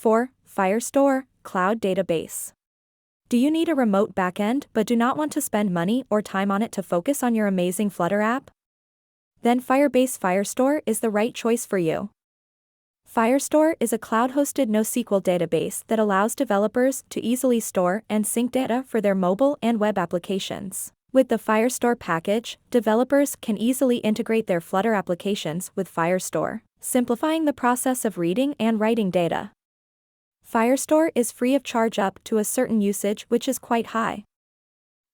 4. Firestore, Cloud Database. Do you need a remote backend but do not want to spend money or time on it to focus on your amazing Flutter app? Then Firebase Firestore is the right choice for you. Firestore is a cloud-hosted NoSQL database that allows developers to easily store and sync data for their mobile and web applications. With the Flutter package, developers can easily integrate their Flutter applications with Firestore, simplifying the process of reading and writing data. Firestore is free of charge up to a certain usage, which is quite high.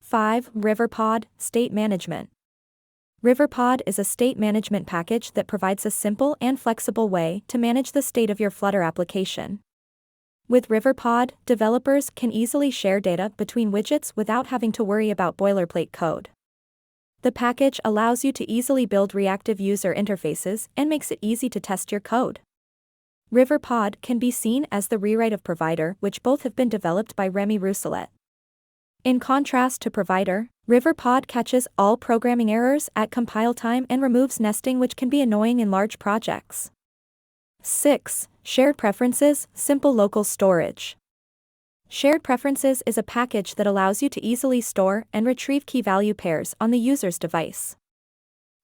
5. RiverPod, State Management. RiverPod is a state management package that provides a simple and flexible way to manage the state of your Flutter application. With RiverPod, developers can easily share data between widgets without having to worry about boilerplate code. The package allows you to easily build reactive user interfaces and makes it easy to test your code. RiverPod can be seen as the rewrite of Provider, which both have been developed by Remy Rousselet. In contrast to Provider, RiverPod catches all programming errors at compile time and removes nesting, which can be annoying in large projects. 6. Shared Preferences, Simple Local Storage. Shared Preferences is a package that allows you to easily store and retrieve key-value pairs on the user's device.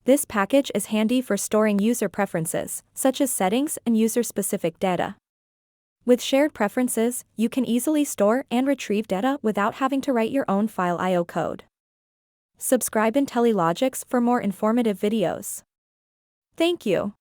This package is handy for storing user preferences, such as settings and user-specific data. With shared preferences, you can easily store and retrieve data without having to write your own file I/O code. Subscribe IntelliLogix for more informative videos. Thank you.